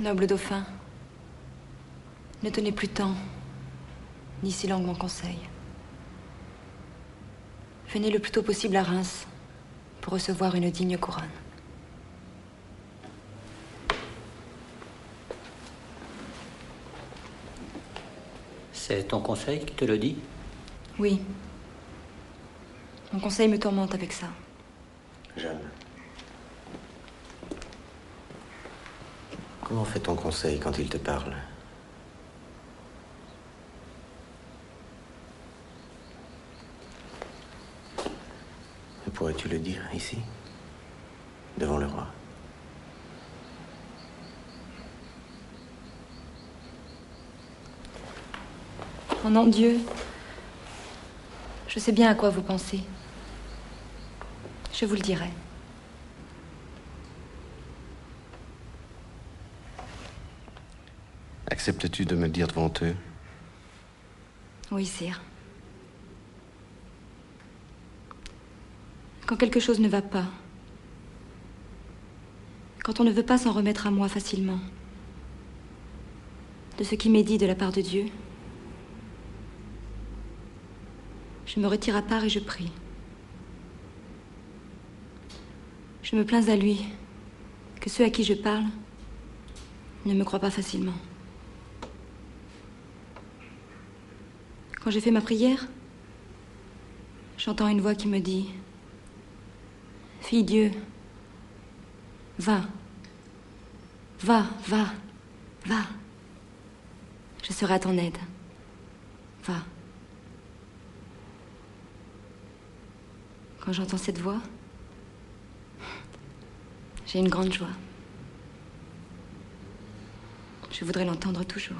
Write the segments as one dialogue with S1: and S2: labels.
S1: Noble dauphin, ne tenez plus tant, ni si longue mon conseil. Venez le plus tôt possible à Reims pour recevoir une digne couronne.
S2: C'est ton conseil qui te le dit?
S1: Oui. Mon conseil me tourmente avec ça.
S3: Jeanne. Comment fait ton conseil quand il te parle? Pourrais-tu le dire ici, devant le roi?
S1: Oh non, Dieu. Je sais bien à quoi vous pensez. Je vous le dirai.
S3: Acceptes-tu de me le dire devant eux?
S1: Oui, sire. Quand quelque chose ne va pas, quand on ne veut pas s'en remettre à moi facilement, de ce qui m'est dit de la part de Dieu, je me retire à part et je prie. Je me plains à lui que ceux à qui je parle ne me croient pas facilement. Quand j'ai fait ma prière, j'entends une voix qui me dit: Fille Dieu, va, va, va, va. Je serai à ton aide. Va. Quand j'entends cette voix, j'ai une grande joie. Je voudrais l'entendre toujours.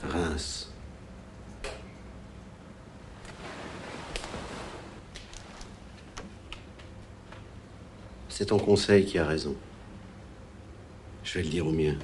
S3: Reims. C'est ton conseil qui a raison. Je vais le dire au mien.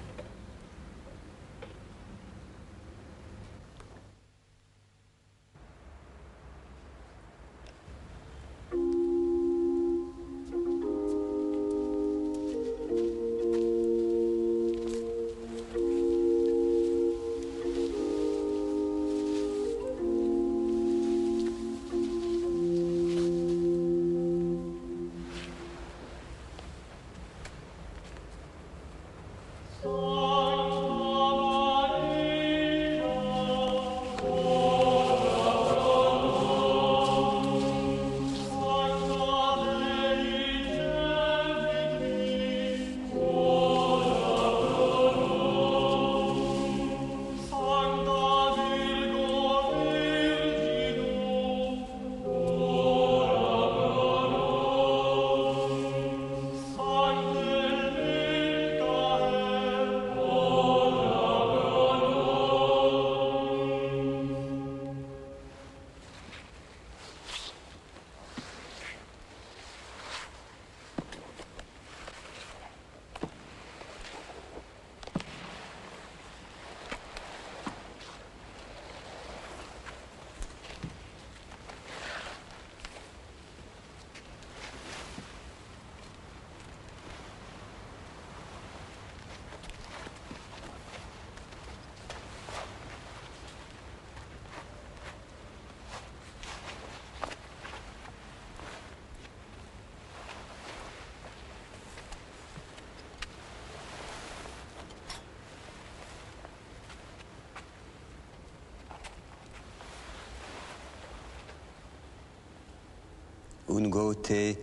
S4: Ungo te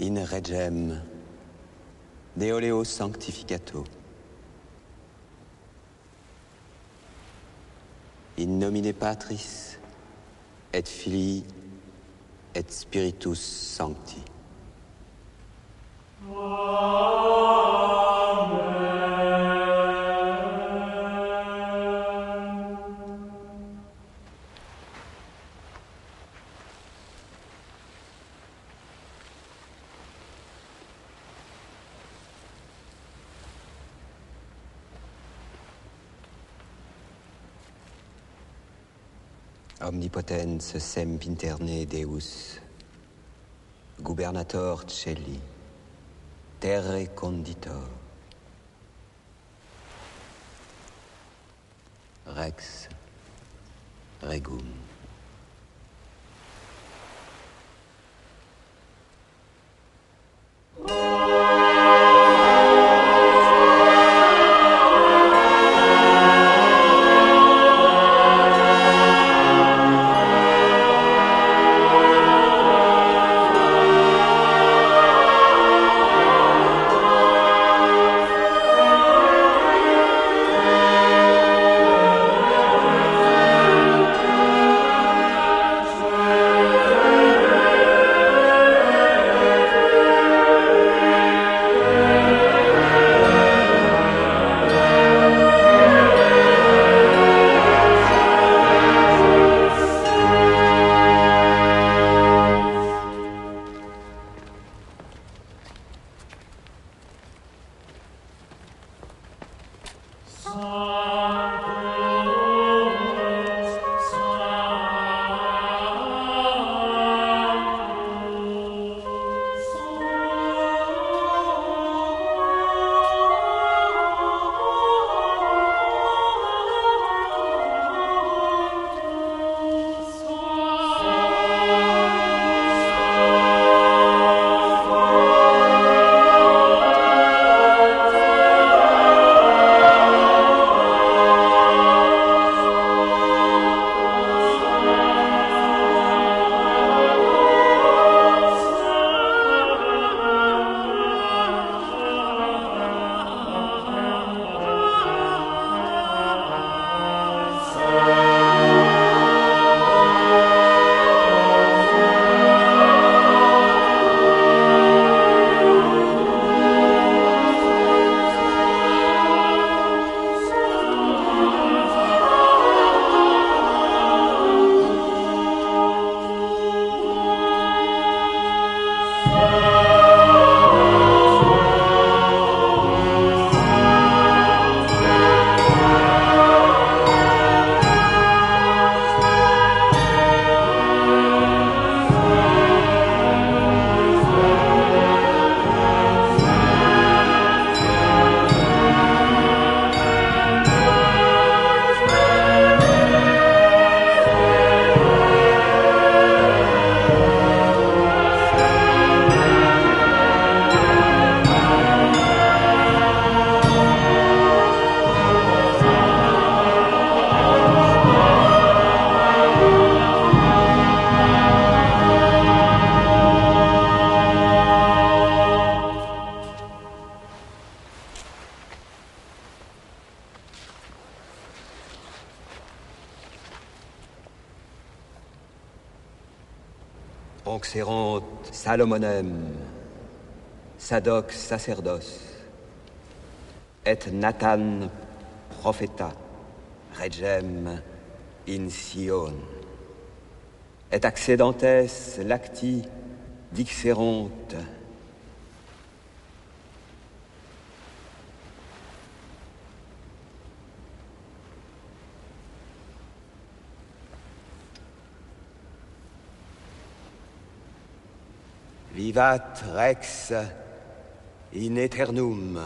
S4: in regem, deoleo sanctificato. In nomine Patris, et Filii, et Spiritus Sancti. Omnipotens sempinterne Deus, gubernator celi, terre conditor, rex regum. Onxeront Salomonem, Sadoc sacerdos, et Nathan propheta, regem in Sion, et accedentes lacti dixeront, vivat rex in aeternum.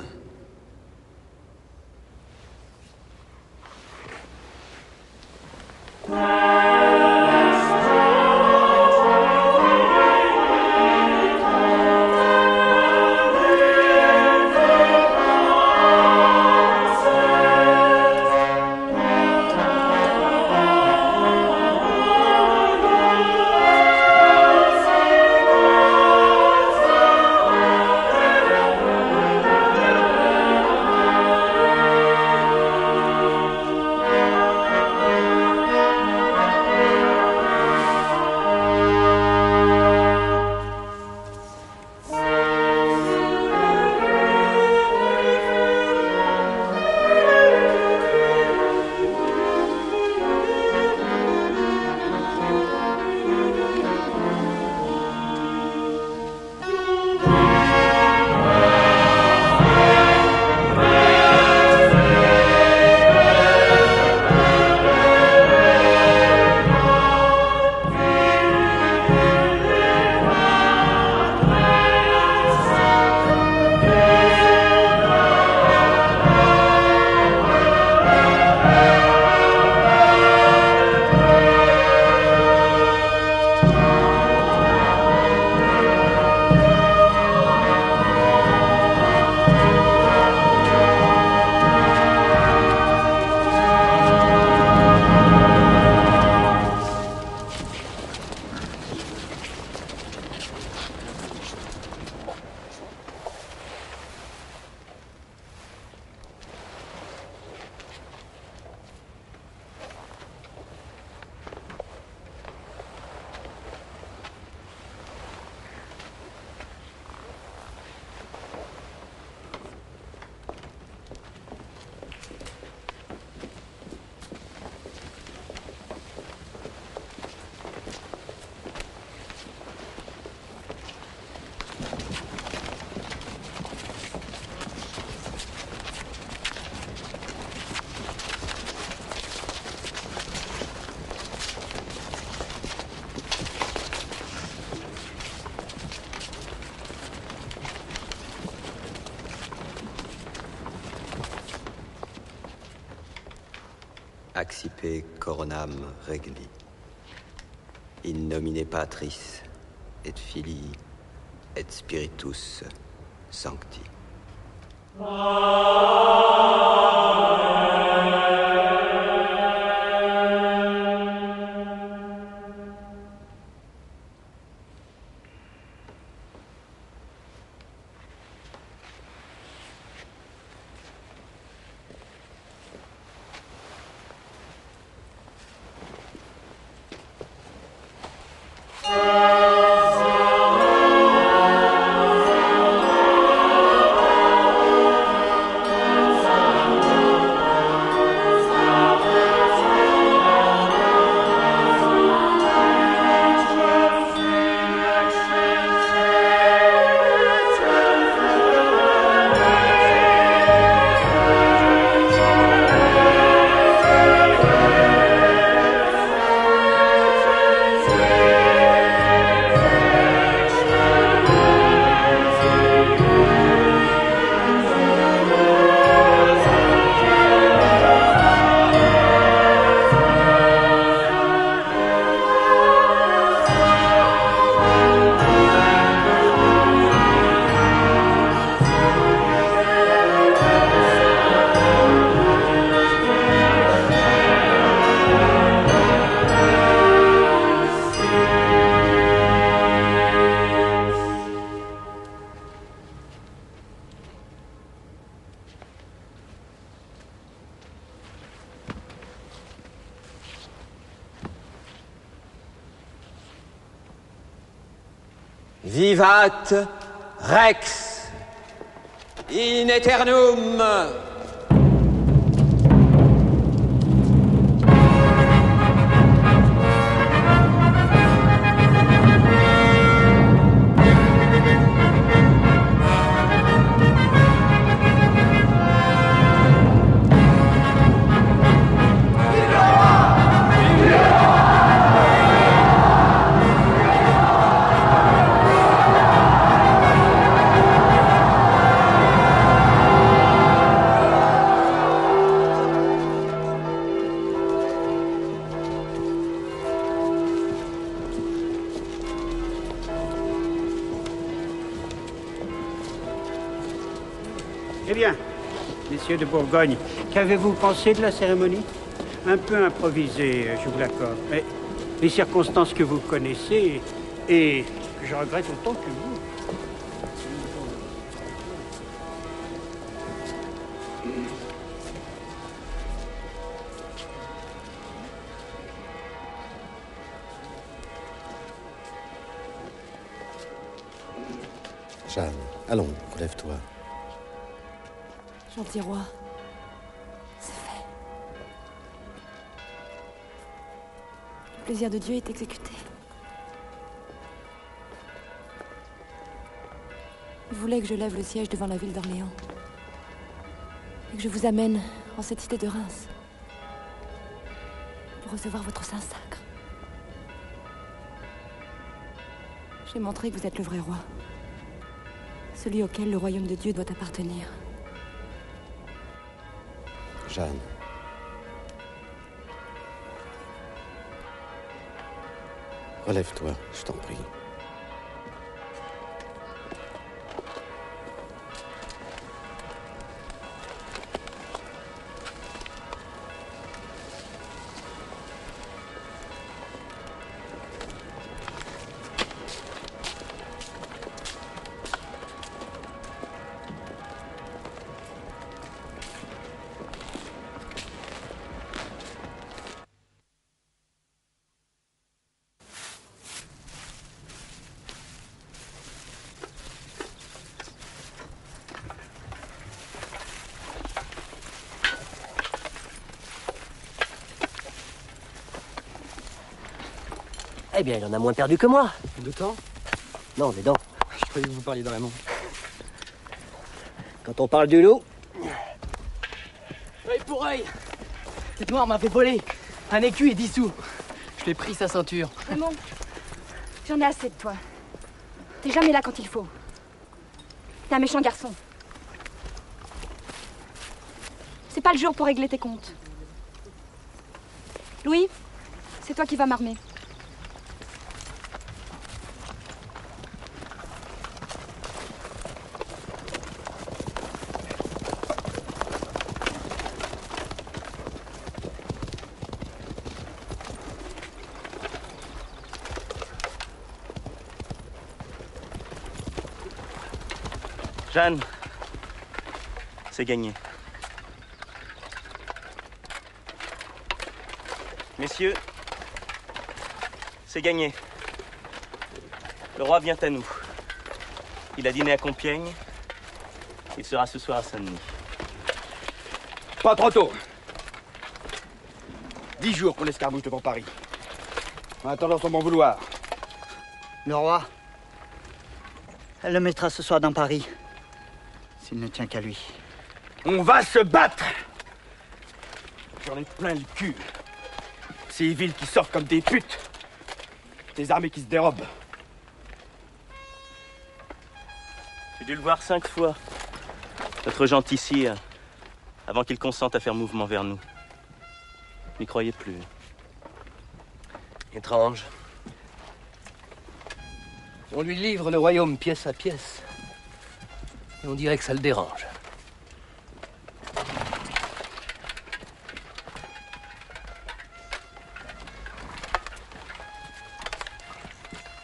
S4: accipe coronam regli. In nomine Patris, et Filii, et Spiritus Sancti. Vivat Rex in aeternum.
S5: Eh bien, messieurs de Bourgogne, qu'avez-vous pensé de la cérémonie? Un peu improvisée, je vous l'accorde, mais les circonstances que vous connaissez et que je regrette autant que vous.
S3: Jeanne, allons, relève-toi.
S1: Gentil roi, c'est fait. Le plaisir de Dieu est exécuté. Il voulait que je lève le siège devant la ville d'Orléans. Et que je vous amène en cette cité de Reims. Pour recevoir votre saint sacre. J'ai montré que vous êtes le vrai roi. Celui auquel le royaume de Dieu doit appartenir.
S3: Jeanne. Relève-toi, je t'en prie.
S6: Eh bien, il en a moins perdu que moi.
S7: De temps?
S6: Non, des dents.
S7: Je croyais que vous parliez vraiment.
S6: Quand on parle du loup...
S7: Œil pour œil. Cette noire m'a fait voler. Un écu et 10 sous. Je l'ai pris sa ceinture.
S1: Raymond, j'en ai assez de toi. T'es jamais là quand il faut. T'es un méchant garçon. C'est pas le jour pour régler tes comptes. Louis, c'est toi qui vas m'armer.
S8: Jeanne, c'est gagné. Messieurs, c'est gagné. Le roi vient à nous. Il a dîné à Compiègne. Il sera ce soir à Saint-Denis.
S9: Pas trop tôt. 10 jours pour l'escarmouche devant Paris. En attendant son bon vouloir.
S10: Le roi, elle le mettra ce soir dans Paris. S'il ne tient qu'à lui.
S9: On va se battre! J'en ai plein le cul. Ces villes qui sortent comme des putes. Des armées qui se dérobent.
S8: J'ai dû le voir 5 fois. Notre gentil sire, avant qu'il consente à faire mouvement vers nous. N'y croyez plus.
S6: Étrange. On lui livre le royaume pièce à pièce. Et on dirait que ça le dérange.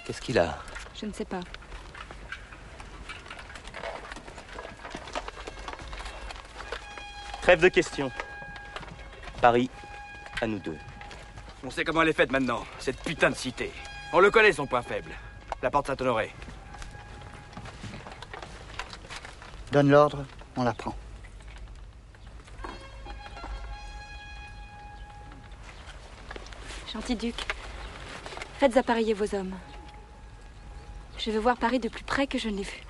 S6: Qu'est-ce qu'il a?
S1: Je ne sais pas.
S8: Trêve de questions. Paris, à nous deux.
S9: On sait comment elle est faite maintenant, cette putain de cité. On le connaît, son point faible. La porte Saint-Honoré.
S10: Donne l'ordre, on la prend.
S1: Gentil duc, faites appareiller vos hommes. Je veux voir Paris de plus près que je ne l'ai vu.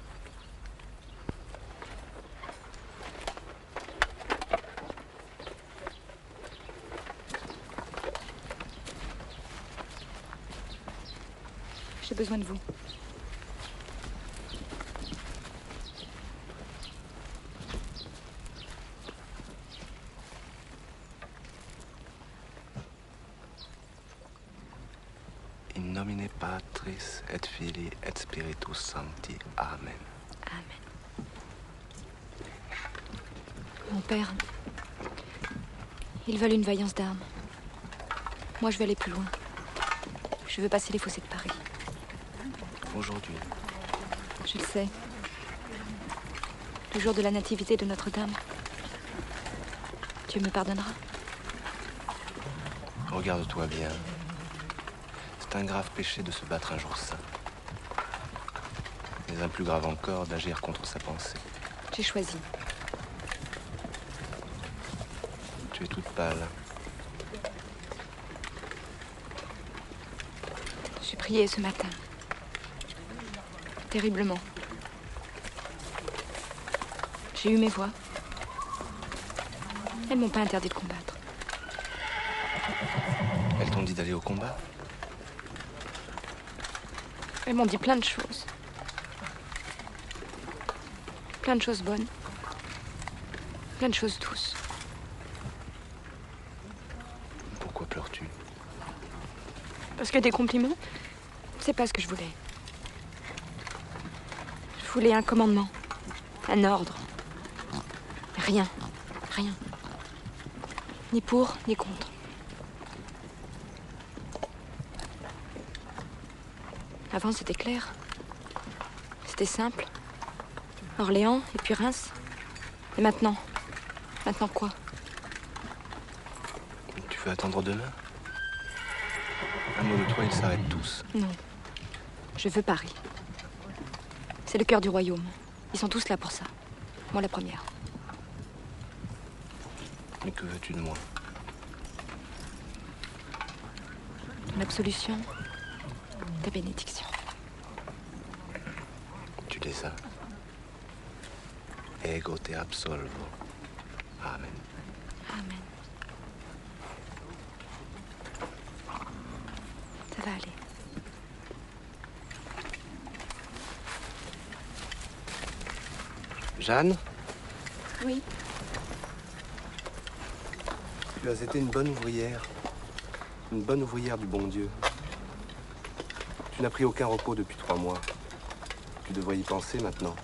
S1: J'ai besoin de vous.
S3: In nomine Patris et Filii et Spiritus Sancti. Amen.
S1: Amen. Mon père, ils veulent une vaillance d'armes. Moi, je veux aller plus loin. Je veux passer les fossés de Paris.
S3: Aujourd'hui,
S1: Je le sais. Le jour de la nativité de Notre-Dame. Dieu me pardonnera.
S3: regarde-toi bien. C'est un grave péché de se battre un jour saint. Mais un plus grave encore d'agir contre sa pensée.
S1: J'ai choisi.
S3: Tu es toute pâle.
S1: J'ai prié ce matin. Terriblement. J'ai eu mes voix. Elles m'ont pas interdit de combattre.
S3: Elles t'ont dit d'aller au combat?
S1: Elles m'ont dit plein de choses. Plein de choses bonnes. Plein de choses douces.
S3: Pourquoi pleures-tu?
S1: Parce que des compliments, c'est pas ce que je voulais. Je voulais un commandement, un ordre. Rien, rien. Ni pour, ni contre. Avant, c'était clair. C'était simple. Orléans et puis Reims. Et maintenant? Maintenant quoi?
S3: Tu veux attendre demain? Un mot de toi, ils s'arrêtent tous.
S1: Non. Je veux Paris. C'est le cœur du royaume. Ils sont tous là pour ça. Moi, la première.
S3: Mais que veux-tu de moi?
S1: Ton absolution, ta bénédiction.
S3: Tu les as. Ego te absolvo. Amen.
S1: Amen. Ça va aller.
S3: Jeanne,
S1: Oui.
S3: tu as été une bonne ouvrière.
S11: Une bonne ouvrière du bon Dieu. Tu n'as pris aucun repos depuis 3 mois. Tu devrais y penser maintenant.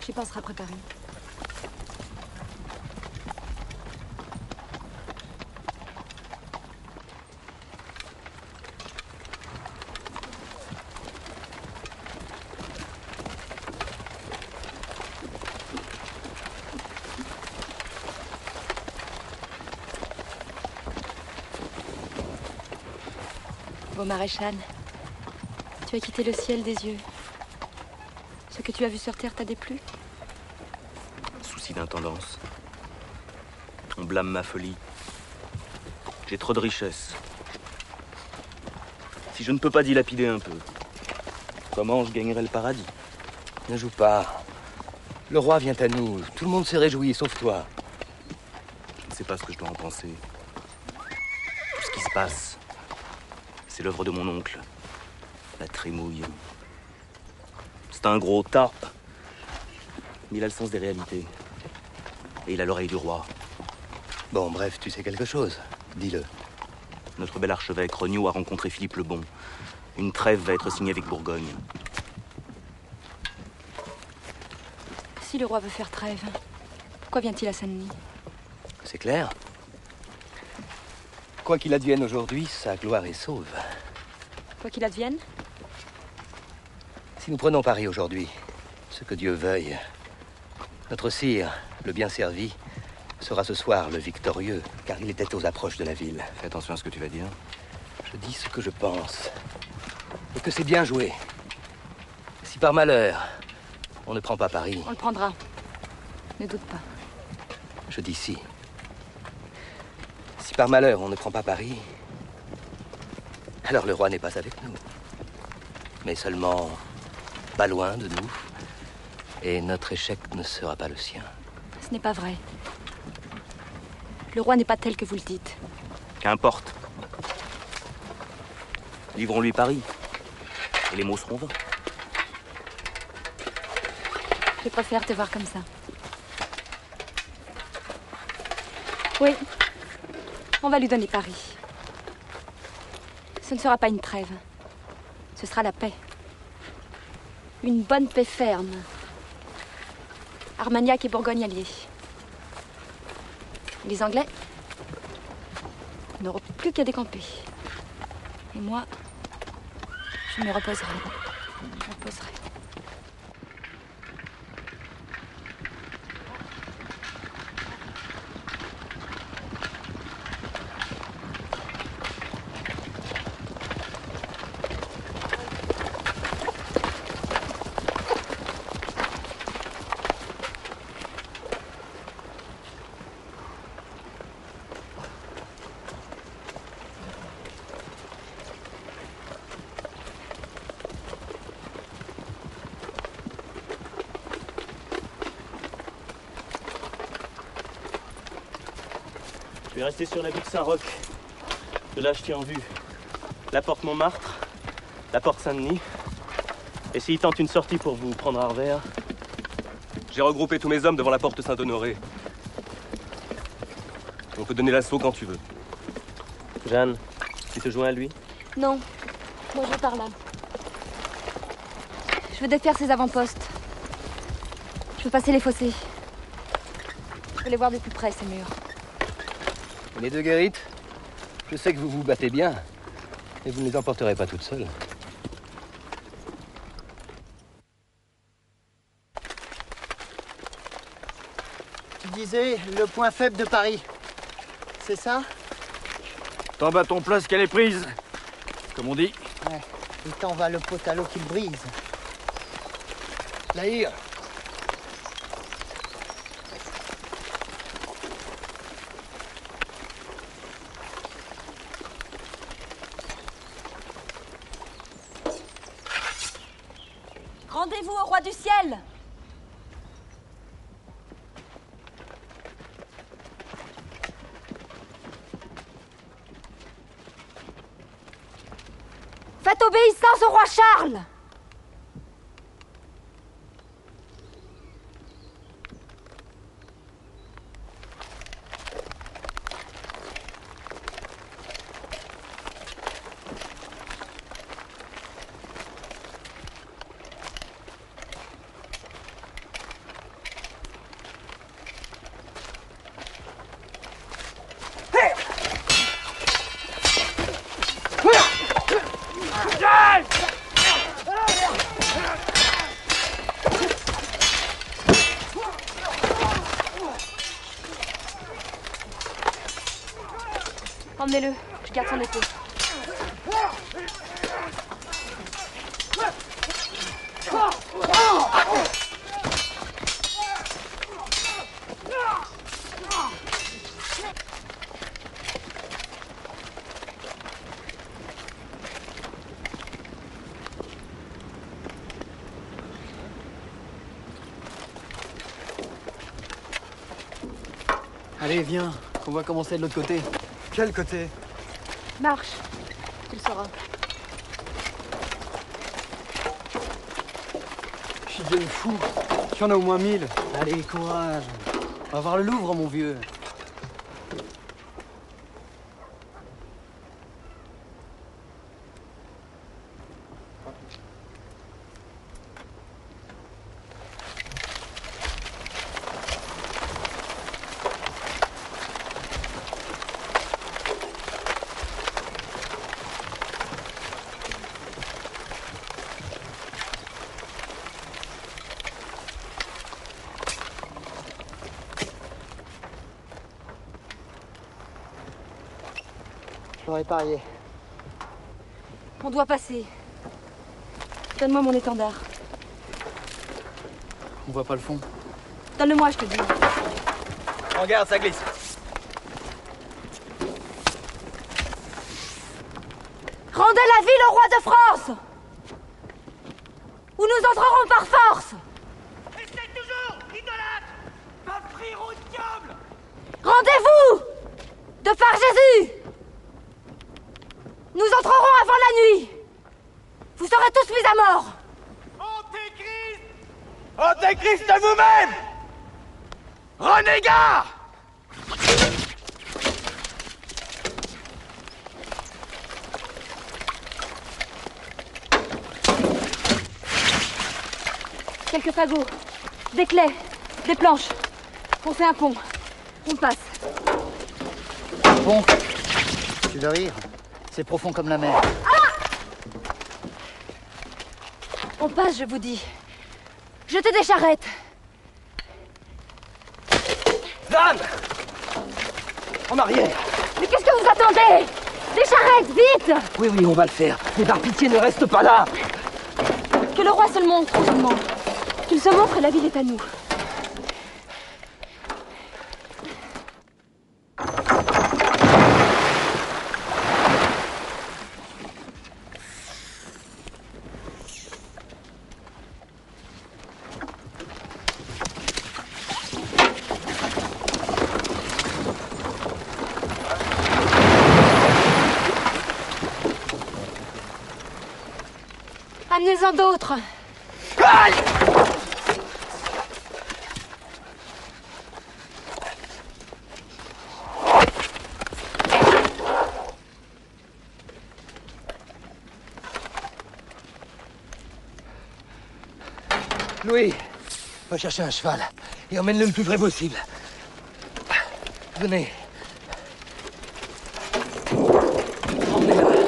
S1: J'y penserai après Paris. Beau maréchal, tu as quitté le ciel des yeux. Ce que tu as vu sur terre t'a déplu?
S8: Souci d'intendance. On blâme ma folie. J'ai trop de richesses. Si je ne peux pas dilapider un peu, comment je gagnerai le paradis?
S6: Ne joue pas. Le roi vient à nous. Tout le monde s'est réjoui, sauf toi.
S8: Je ne sais pas ce que je dois en penser. Tout ce qui se passe, c'est l'œuvre de mon oncle, la Trémouille. C'est un gros tas. Mais il a le sens des réalités. Et il a l'oreille du roi.
S6: Bon, bref, tu sais quelque chose. Dis-le.
S8: Notre bel archevêque, Regnault, a rencontré Philippe le Bon. Une trêve va être signée avec Bourgogne.
S1: Si le roi veut faire trêve, pourquoi vient-il à Saint-Denis?
S6: C'est clair. Quoi qu'il advienne aujourd'hui, sa gloire est sauve.
S1: Quoi qu'il advienne?
S6: Si nous prenons Paris aujourd'hui, ce que Dieu veuille, notre sire, le bien servi, sera ce soir le victorieux, car il était aux approches de la ville.
S8: Fais attention à ce que tu vas dire.
S6: Je dis ce que je pense. Et que c'est bien joué. Si par malheur, on ne prend pas Paris...
S1: On le prendra. Ne doute pas.
S6: Je dis si. Si par malheur, on ne prend pas Paris, alors le roi n'est pas avec nous. Mais seulement pas loin de nous. Et notre échec ne sera pas le sien.
S1: Ce n'est pas vrai. Le roi n'est pas tel que vous le dites.
S8: Qu'importe. Livrons-lui Paris. Et les mots seront vains.
S1: Je préfère te voir comme ça. Oui. On va lui donner Paris. Ce ne sera pas une trêve. Ce sera la paix. Une bonne paix ferme. Armagnac et Bourgogne alliés. Les Anglais n'auront plus qu'à décamper. Et moi, je me reposerai. Je me reposerai.
S8: Je vais rester sur la butte Saint-Roch. De là, je tiens en vue la porte Montmartre, la porte Saint-Denis. Et s'il tente une sortie pour vous prendre à revers,
S11: J'ai regroupé tous mes hommes devant la porte Saint-Honoré. On peut donner l'assaut quand tu veux.
S8: Jeanne, tu te joins à lui?
S1: Non. Moi, je vais par là. Je veux défaire ces avant-postes. Je veux passer les fossés. Je veux les voir de plus près, ces murs.
S6: Les deux guérites, je sais que vous vous battez bien, et vous ne les emporterez pas toutes seules.
S10: Tu disais le point faible de Paris. C'est ça?
S9: T'en bats ton place qu'elle est prise, comme on dit.
S10: Ouais. Et t'en vas le pot à l'eau qui le brise.
S6: Lahir.
S1: Rendez-vous au roi du ciel! Faites obéissance au roi Charles! Emmenez-le, je garde son épée.
S7: Allez, viens, on va commencer de l'autre côté.
S11: Quel côté?
S1: Marche, tu le sauras.
S7: Je suis devenu fou.
S11: Il y en a au moins 1000.
S7: Allez, courage. On va voir le Louvre, mon vieux.
S10: J'aurais parié.
S1: On doit passer. Donne-moi mon étendard.
S7: On voit pas le fond.
S1: Donne-le-moi, je te dis.
S9: Regarde, ça glisse.
S1: Rendez la ville au roi de France, ou nous entrerons par force.
S9: Et c'est toujours, idolâtre, m'offrir au diable.
S1: Rendez-vous de par Jésus. Nous entrerons avant la nuit. Vous serez tous mis à mort.
S9: Antéchrist! Antéchrist de vous-même! Renégat!
S1: Quelques fagots, des claies, des planches. On fait un pont. On passe.
S10: Bon, tu veux rire? C'est profond comme la mer.
S1: On passe, je vous dis. Jetez des charrettes.
S9: Dan! En arrière!
S1: Mais qu'est-ce que vous attendez? Des charrettes, vite!
S7: Oui, oui, on va le faire. Mais par pitié, ne reste pas là.
S1: Que le roi se le montre, seulement. Qu'il se montre et la ville est à nous. Amenez-en d'autres.
S9: Aïe!
S7: Louis, va chercher un cheval et emmène-le le plus près possible. Venez. Emmenez-le.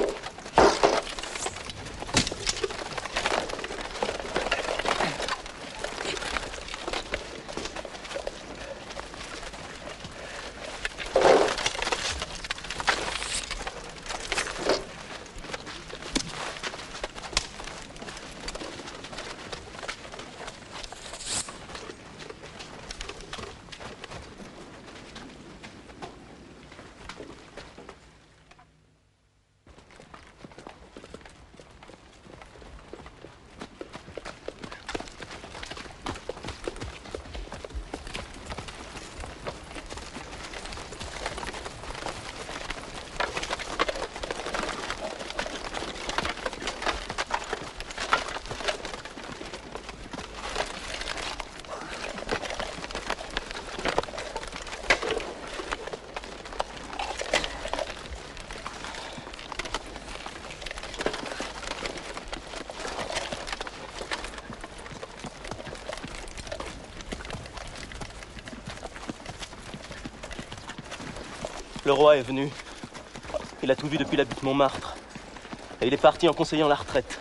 S8: Le roi est venu. Il a tout vu depuis la butte Montmartre. Et il est parti en conseillant la retraite.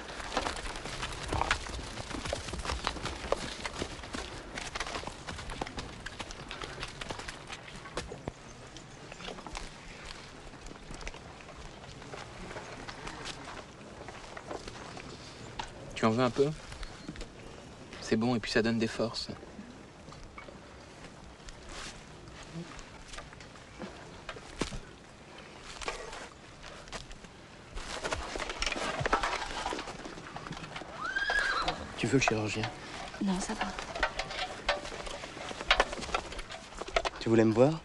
S12: Tu en veux un peu? C'est bon et puis ça donne des forces.
S7: Tu veux le chirurgien?
S1: Non, ça va.
S7: Tu voulais me voir?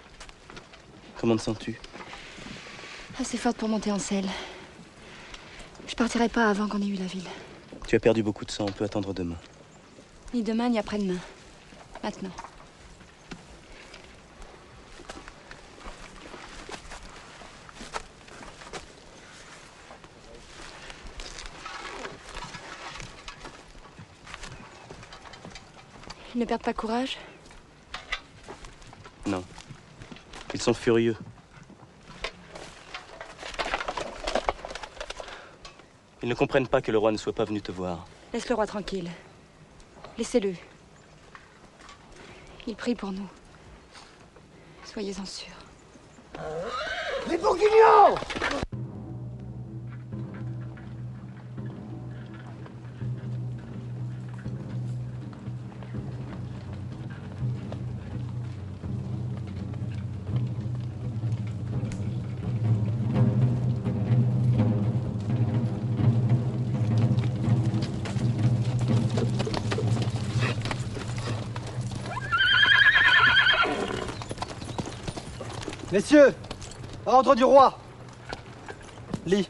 S7: Comment te sens-tu?
S1: Assez forte pour monter en selle. Je partirai pas avant qu'on ait eu la ville.
S7: Tu as perdu beaucoup de sang, on peut attendre demain.
S1: Ni demain, ni après-demain. Maintenant. Ils ne perdent pas courage?
S7: Non. Ils sont furieux. Ils ne comprennent pas que le roi ne soit pas venu te voir.
S1: Laisse le roi tranquille. Laissez-le. Il prie pour nous. Soyez-en sûrs.
S13: Les Bourguignons!
S10: Messieurs, ordre du roi. Lis.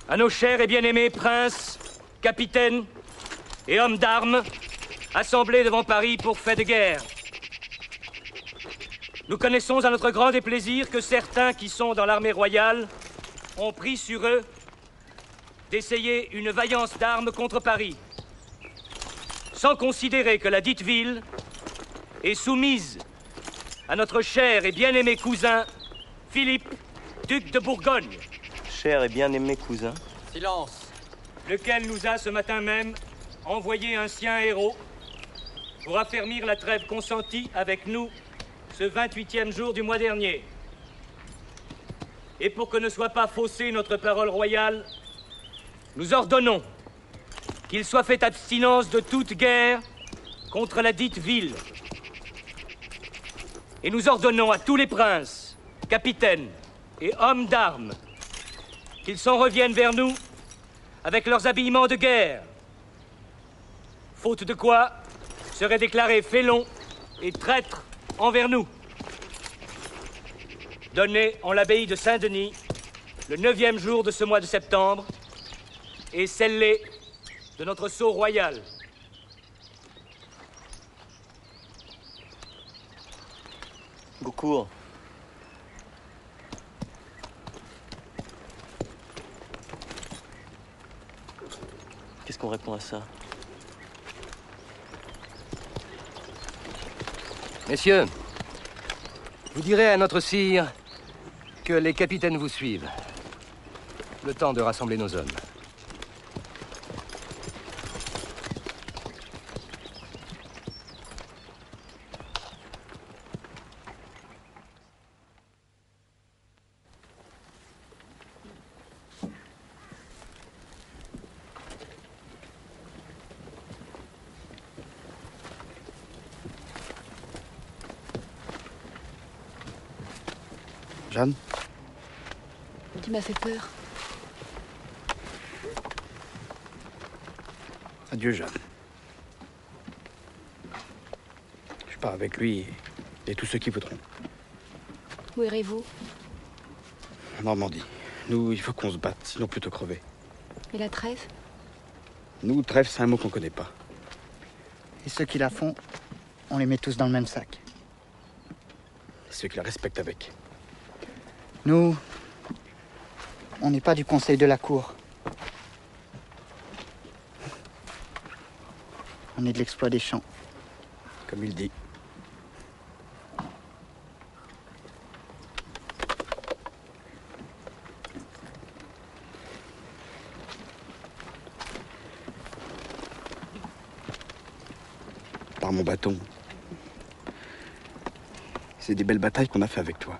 S14: À nos chers et bien-aimés princes, capitaines et hommes d'armes, assemblés devant Paris pour fait de guerre. Nous connaissons à notre grand déplaisir que certains qui sont dans l'armée royale ont pris sur eux d'essayer une vaillance d'armes contre Paris, sans considérer que la dite ville est soumise à notre cher et bien-aimé cousin, Philippe, duc de Bourgogne.
S7: Cher et bien-aimé cousin.
S14: Silence. Lequel nous a ce matin même envoyé un sien héros pour affermir la trêve consentie avec nous ce 28e jour du mois dernier. Et pour que ne soit pas faussée notre parole royale, nous ordonnons qu'il soit fait abstinence de toute guerre contre la dite ville. Et nous ordonnons à tous les princes, capitaines et hommes d'armes qu'ils s'en reviennent vers nous avec leurs habillements de guerre. Faute de quoi, seraient déclarés félons et traîtres envers nous. Donné en l'abbaye de Saint-Denis, le 9e jour de ce mois de septembre, et scellé de notre sceau royal.
S7: Gaucourt. Qu'est-ce qu'on répond à ça?
S6: Messieurs, vous direz à notre sire que les capitaines vous suivent. Le temps de rassembler nos hommes.
S10: Jeanne?
S1: Tu m'as fait peur.
S5: Adieu, Jeanne. Je pars avec lui et tous ceux qui voudront.
S1: Où irez-vous?
S5: En Normandie. Nous, il faut qu'on se batte, sinon plutôt crever.
S1: Et la trêve?
S5: Nous, trêve, c'est un mot qu'on connaît pas.
S10: Et ceux qui la font, on les met tous dans le même sac.
S5: Et ceux qui la respectent avec.
S10: Nous, on n'est pas du conseil de la cour. On est de l'exploit des champs.
S5: Comme il dit. Par mon bâton,
S9: C'est des belles batailles qu'on a fait avec toi.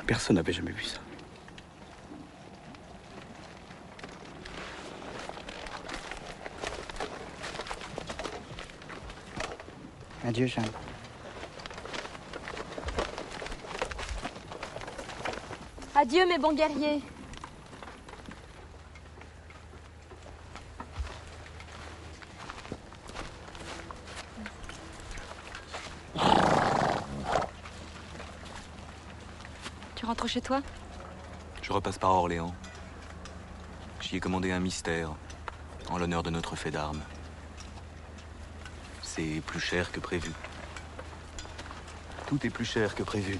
S9: Personne n'avait jamais vu ça.
S10: Adieu, Jeanne.
S1: Adieu, mes bons guerriers. Tu rentres chez toi?
S8: Je repasse par Orléans. J'y ai commandé un mystère en l'honneur de notre fait d'armes. C'est plus cher que prévu. Tout est plus cher que prévu.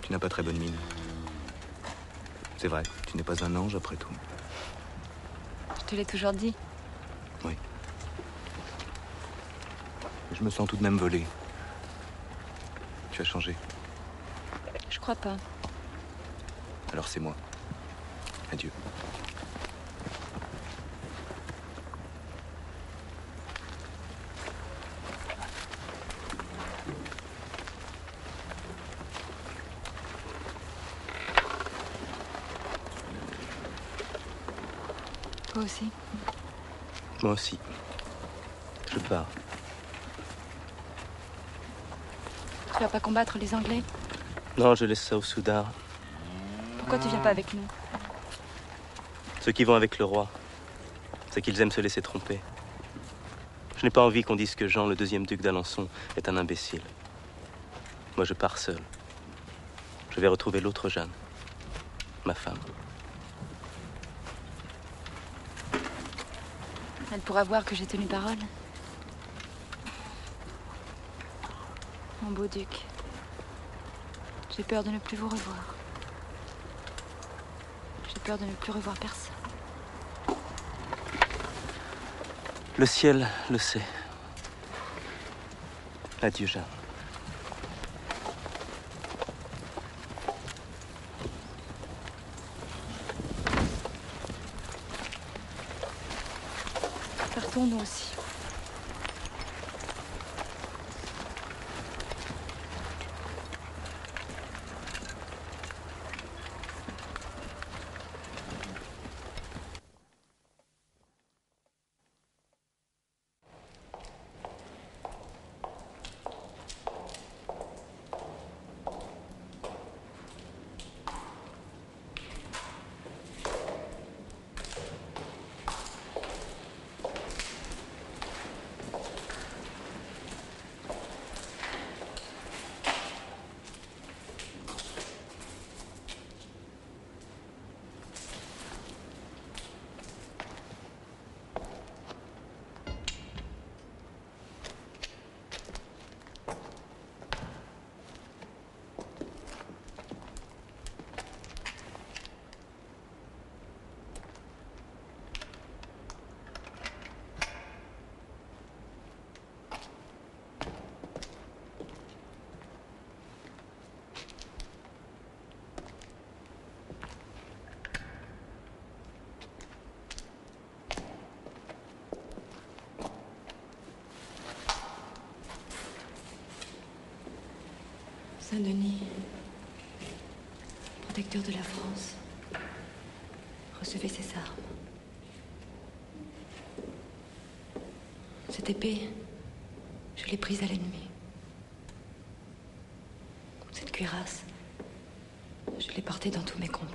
S8: Tu n'as pas très bonne mine. C'est vrai, tu n'es pas un ange après tout.
S1: Je te l'ai toujours dit.
S8: Oui. Mais je me sens tout de même volé. Tu as changé.
S1: Je crois pas.
S8: Alors c'est moi. Adieu.
S1: Toi aussi.
S8: Moi aussi. Je pars.
S1: Tu vas pas combattre les Anglais?
S15: Non, je laisse ça au Soudard.
S1: Pourquoi tu viens pas avec nous?
S15: Ceux qui vont avec le roi, c'est qu'ils aiment se laisser tromper. Je n'ai pas envie qu'on dise que Jean, le deuxième duc d'Alençon, est un imbécile. Moi, je pars seul. Je vais retrouver l'autre Jeanne, ma femme.
S1: Elle pourra voir que j'ai tenu parole. Mon beau duc, j'ai peur de ne plus vous revoir. J'ai peur de ne plus revoir personne.
S15: Le ciel le sait. Adieu, Jeanne.
S1: Partons nous aussi. Saint-Denis, protecteur de la France, recevez ces armes. Cette épée, je l'ai prise à l'ennemi. Cette cuirasse, je l'ai portée dans tous mes combats.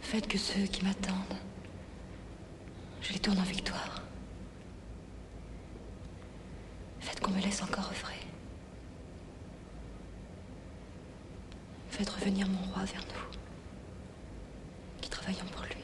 S1: Faites que ceux qui m'attendent, je les tourne en victoire. Faites qu'on me laisse encore œuvrer. Faites revenir mon roi vers nous, qui travaillons pour lui.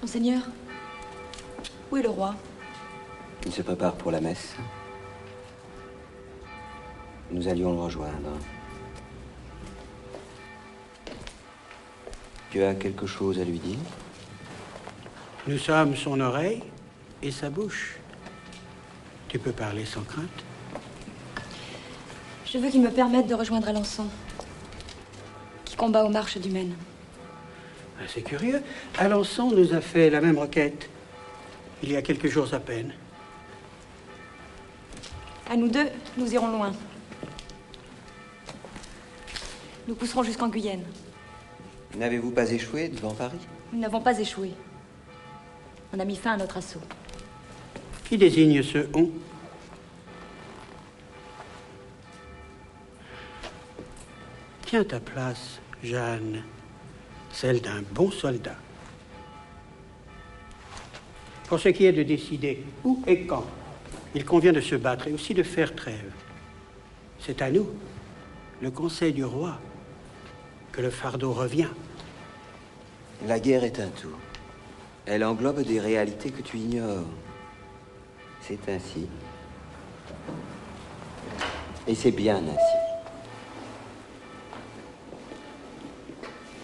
S1: Monseigneur, où est le roi?
S4: Il se prépare pour la messe. Nous allions le rejoindre. Tu as quelque chose à lui dire?
S5: Nous sommes son oreille et sa bouche. Tu peux parler sans crainte.
S1: Je veux qu'il me permette de rejoindre Alençon, qui combat aux marches du Maine.
S5: Ah, c'est curieux. Alençon nous a fait la même requête, il y a quelques jours à peine.
S1: À nous deux, nous irons loin. Nous pousserons jusqu'en Guyenne.
S4: N'avez-vous pas échoué devant Paris?
S1: Nous n'avons pas échoué. On a mis fin à notre assaut.
S5: Qui désigne ce « on » ? Tiens ta place, Jeanne, celle d'un bon soldat. Pour ce qui est de décider où et quand il convient de se battre et aussi de faire trêve, c'est à nous, le Conseil du roi, que le fardeau revient.
S4: La guerre est un tout. Elle englobe des réalités que tu ignores. C'est ainsi. Et c'est bien ainsi.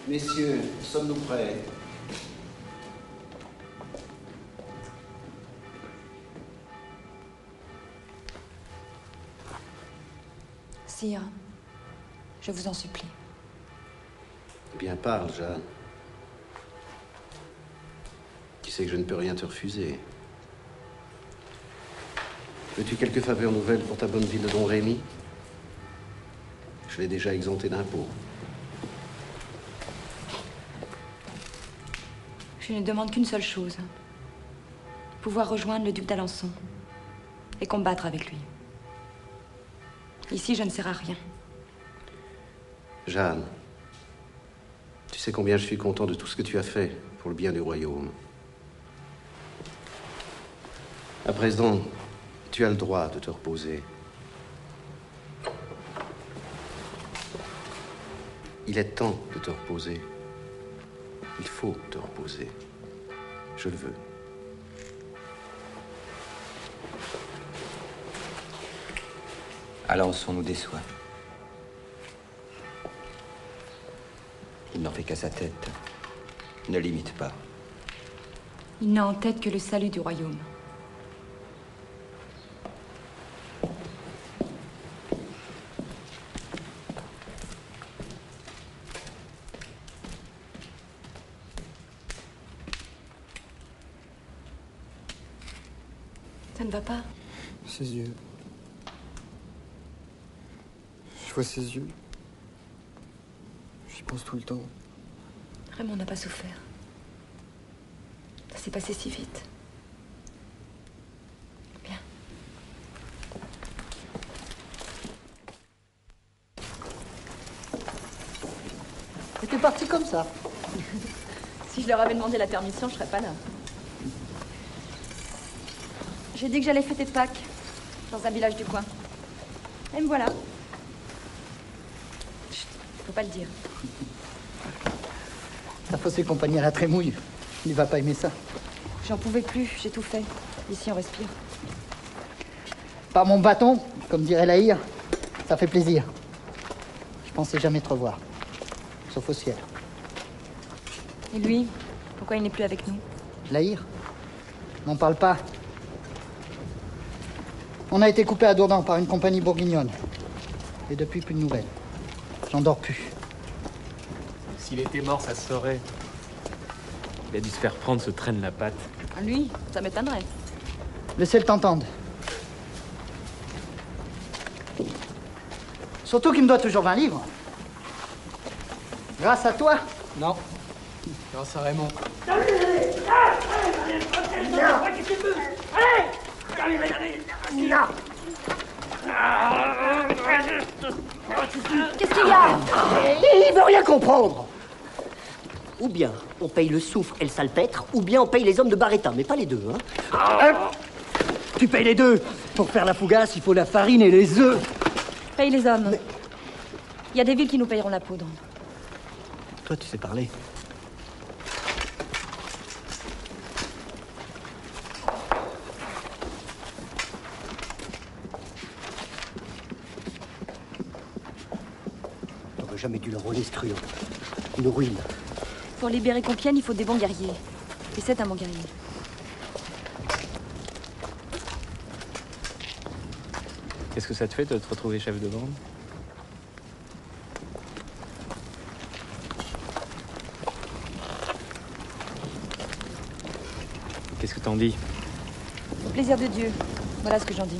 S3: Messieurs, sommes-nous prêts?
S1: Sire, je vous en supplie.
S3: Bien, parle, Jeanne. Tu sais que je ne peux rien te refuser. Veux-tu quelques faveurs nouvelles pour ta bonne ville de Don Rémy? Je l'ai déjà exempté d'impôts.
S1: Je ne demande qu'une seule chose. Pouvoir rejoindre le duc d'Alençon et combattre avec lui. Ici, je ne sers à rien.
S3: Jeanne, tu sais combien je suis content de tout ce que tu as fait pour le bien du royaume. À présent, tu as le droit de te reposer. Il est temps de te reposer. Il faut te reposer. Je le veux.
S4: Alençon nous déçoit. Il n'en fait qu'à sa tête. Ne l'imite pas.
S1: Il n'a en tête que le salut du royaume. Ça ne va pas?
S16: Ses yeux. Je vois ses yeux. J'y pense tout le temps.
S1: Raymond n'a pas souffert. Ça s'est passé si vite. Bien.
S10: C'était parti comme ça.
S1: Si je leur avais demandé la permission, je serais pas là. J'ai dit que j'allais fêter Pâques dans un village du coin. Et me voilà. Chut, faut pas le dire.
S10: T'as faussé compagnie à la trémouille. Il va pas aimer ça.
S1: J'en pouvais plus, j'ai tout fait. Ici, on respire.
S10: Par mon bâton, comme dirait Lahire, ça fait plaisir. Je pensais jamais te revoir. Sauf au ciel.
S1: Et lui, pourquoi il n'est plus avec nous?
S10: Lahire, n'en parle pas. On a été coupé à Dourdan par une compagnie bourguignonne. Et depuis, plus de nouvelles. J'en dors plus.
S17: S'il était mort, ça se saurait. Il a dû se faire prendre ce traîne la patte.
S1: Lui, ça m'étonnerait.
S10: Laissez-le t'entendre. Surtout qu'il me doit toujours 20 livres. Grâce à toi?
S17: Non. Grâce à Raymond.
S1: Qu'est-ce qu'il y a?
S13: Il veut rien comprendre. Ou bien on paye le soufre et le salpêtre, ou bien on paye les hommes de Barretta, mais pas les deux, hein. Tu payes les deux. Pour faire la fougasse, il faut la farine et les œufs.
S1: Paye les hommes. Il y a des villes qui nous payeront la poudre.
S13: Toi, tu sais parler. T'aurais jamais dû le rouler, ce truand. Une ruine.
S1: Pour libérer Compiègne, il faut des bons guerriers. Et c'est un bon guerrier.
S17: Qu'est-ce que ça te fait de te retrouver chef de bande? Qu'est-ce que t'en dis?
S1: Au plaisir de Dieu. Voilà ce que j'en dis.